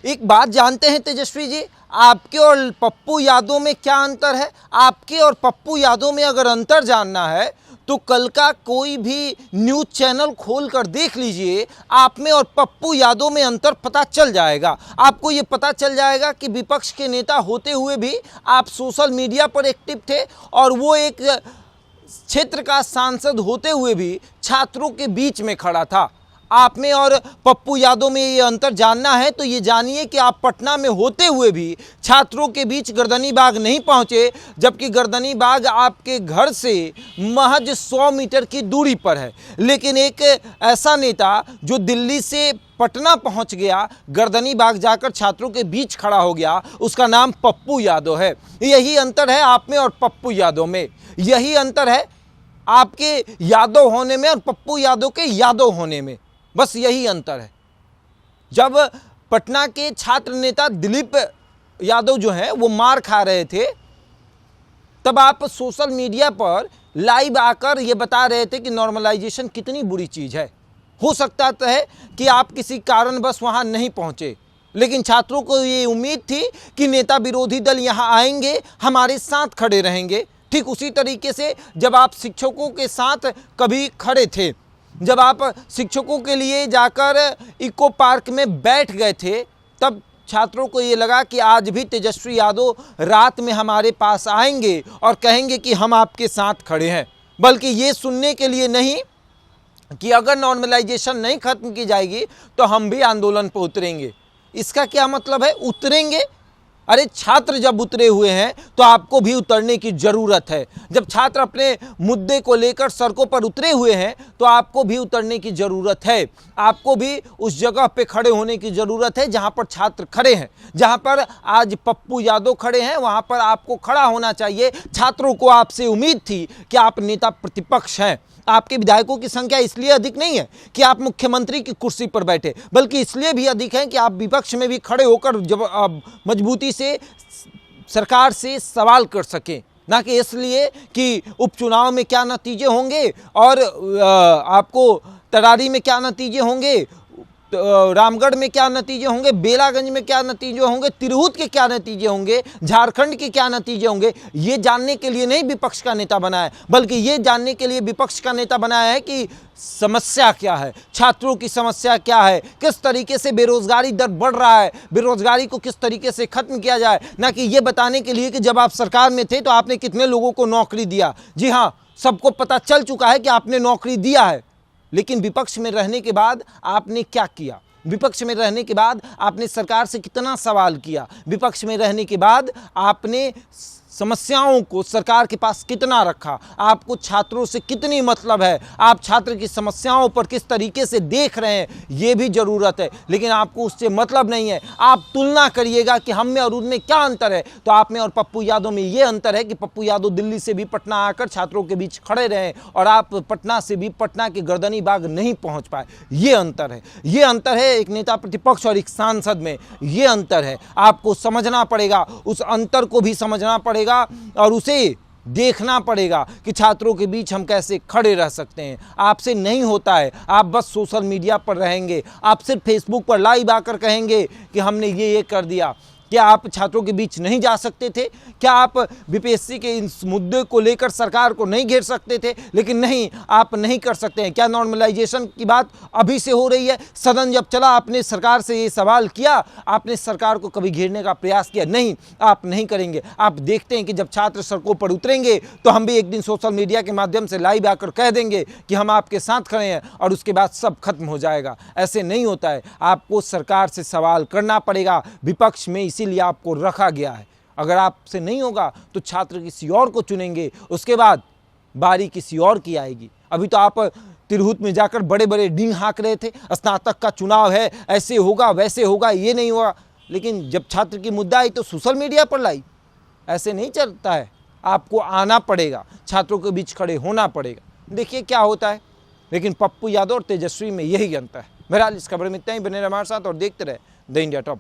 एक बात जानते हैं तेजस्वी जी, आपके और पप्पू यादव में क्या अंतर है? आपके और पप्पू यादव में अगर अंतर जानना है तो कल का कोई भी न्यूज़ चैनल खोलकर देख लीजिए, आप में और पप्पू यादव में अंतर पता चल जाएगा। आपको ये पता चल जाएगा कि विपक्ष के नेता होते हुए भी आप सोशल मीडिया पर एक्टिव थे, और वो एक क्षेत्र का सांसद होते हुए भी छात्रों के बीच में खड़ा था। आप में और पप्पू यादव में ये अंतर जानना है तो ये जानिए कि आप पटना में होते हुए भी छात्रों के बीच गर्दनी बाग नहीं पहुंचे, जबकि गर्दनी बाग आपके घर से महज 100 मीटर की दूरी पर है। लेकिन एक ऐसा नेता जो दिल्ली से पटना पहुंच गया, गर्दनी बाग जाकर छात्रों के बीच खड़ा हो गया, उसका नाम पप्पू यादव है। यही अंतर है आप में और पप्पू यादव में, यही अंतर है आपके यादव होने में और पप्पू यादव के यादव होने में, बस यही अंतर है। जब पटना के छात्र नेता दिलीप यादव जो हैं वो मार खा रहे थे, तब आप सोशल मीडिया पर लाइव आकर ये बता रहे थे कि नॉर्मलाइजेशन कितनी बुरी चीज़ है। हो सकता है कि आप किसी कारणवश वहाँ नहीं पहुँचे, लेकिन छात्रों को ये उम्मीद थी कि नेता विरोधी दल यहाँ आएंगे, हमारे साथ खड़े रहेंगे। ठीक उसी तरीके से जब आप शिक्षकों के साथ कभी खड़े थे, जब आप शिक्षकों के लिए जाकर इको पार्क में बैठ गए थे, तब छात्रों को ये लगा कि आज भी तेजस्वी यादव रात में हमारे पास आएंगे और कहेंगे कि हम आपके साथ खड़े हैं। बल्कि ये सुनने के लिए नहीं कि अगर नॉर्मलाइजेशन नहीं खत्म की जाएगी तो हम भी आंदोलन पर उतरेंगे। इसका क्या मतलब है उतरेंगे? अरे छात्र जब उतरे हुए हैं तो आपको भी उतरने की ज़रूरत है। जब छात्र अपने मुद्दे को लेकर सड़कों पर उतरे हुए हैं तो आपको भी उतरने की ज़रूरत है। आपको भी उस जगह पे खड़े होने की ज़रूरत है जहां पर छात्र खड़े हैं। जहां पर आज पप्पू यादव खड़े हैं वहां पर आपको खड़ा होना चाहिए। छात्रों को आपसे उम्मीद थी कि आप नेता प्रतिपक्ष हैं। आपके विधायकों की संख्या इसलिए अधिक नहीं है कि आप मुख्यमंत्री की कुर्सी पर बैठे, बल्कि इसलिए भी अधिक है कि आप विपक्ष में भी खड़े होकर जब मजबूती से सरकार से सवाल कर सकें, ना कि इसलिए कि उपचुनाव में क्या नतीजे होंगे और आपको तरारी में क्या नतीजे होंगे, रामगढ़ में क्या नतीजे होंगे, बेलागंज में क्या नतीजे होंगे, तिरहुत के क्या नतीजे होंगे, झारखंड के क्या नतीजे होंगे, ये जानने के लिए नहीं विपक्ष का नेता बना है, बल्कि ये जानने के लिए विपक्ष का नेता बनाया है कि समस्या क्या है, छात्रों की समस्या क्या है, किस तरीके से बेरोजगारी दर बढ़ रहा है, बेरोजगारी को किस तरीके से खत्म किया जाए, ना कि ये बताने के लिए कि जब आप सरकार में थे तो आपने कितने लोगों को नौकरी दिया। जी हाँ, सबको पता चल चुका है कि आपने नौकरी दिया है, लेकिन विपक्ष में रहने के बाद आपने क्या किया? विपक्ष में रहने के बाद आपने सरकार से कितना सवाल किया? विपक्ष में रहने के बाद आपने समस्याओं को सरकार के पास कितना रखा? आपको छात्रों से कितनी मतलब है? आप छात्र की समस्याओं पर किस तरीके से देख रहे हैं, ये भी ज़रूरत है। लेकिन आपको उससे मतलब नहीं है। आप तुलना करिएगा कि हम में और उनमें क्या अंतर है, तो आप में और पप्पू यादव में ये अंतर है कि पप्पू यादव दिल्ली से भी पटना आकर छात्रों के बीच खड़े रहे और आप पटना से भी पटना के गर्दनी बाग नहीं पहुँच पाए। ये अंतर है। ये अंतर है एक नेता प्रतिपक्ष और एक सांसद में, ये अंतर है। आपको समझना पड़ेगा, उस अंतर को भी समझना पड़ेगा और उसे देखना पड़ेगा कि छात्रों के बीच हम कैसे खड़े रह सकते हैं। आपसे नहीं होता है। आप बस सोशल मीडिया पर रहेंगे, आप सिर्फ फेसबुक पर लाइव आकर कहेंगे कि हमने ये कर दिया। क्या आप छात्रों के बीच नहीं जा सकते थे? क्या आप बीपीएससी के इस मुद्दे को लेकर सरकार को नहीं घेर सकते थे? लेकिन नहीं, आप नहीं कर सकते हैं। क्या नॉर्मलाइजेशन की बात अभी से हो रही है? सदन जब चला आपने सरकार से ये सवाल किया? आपने सरकार को कभी घेरने का प्रयास किया? नहीं, आप नहीं करेंगे। आप देखते हैं कि जब छात्र सड़कों पर उतरेंगे तो हम भी एक दिन सोशल मीडिया के माध्यम से लाइव आकर कह देंगे कि हम आपके साथ खड़े हैं और उसके बाद सब खत्म हो जाएगा। ऐसे नहीं होता है। आपको सरकार से सवाल करना पड़ेगा। विपक्ष में इसीलिए आपको रखा गया है। अगर आपसे नहीं होगा तो छात्र किसी और को चुनेंगे, उसके बाद बारी किसी और की आएगी। अभी तो आप तिरहुत में जाकर बड़े बड़े डींग हाँक रहे थे, स्नातक का चुनाव है, ऐसे होगा वैसे होगा, ये नहीं होगा। लेकिन जब छात्र की मुद्दा आई तो सोशल मीडिया पर लाई। ऐसे नहीं चलता है। आपको आना पड़ेगा, छात्रों के बीच खड़े होना पड़ेगा। देखिए क्या होता है। लेकिन पप्पू यादव और तेजस्वी में यही अंतर है। बहरहाल इस खबर में इतना ही। बने रहे हमारे साथ और देखते रहे द इंडिया टॉप।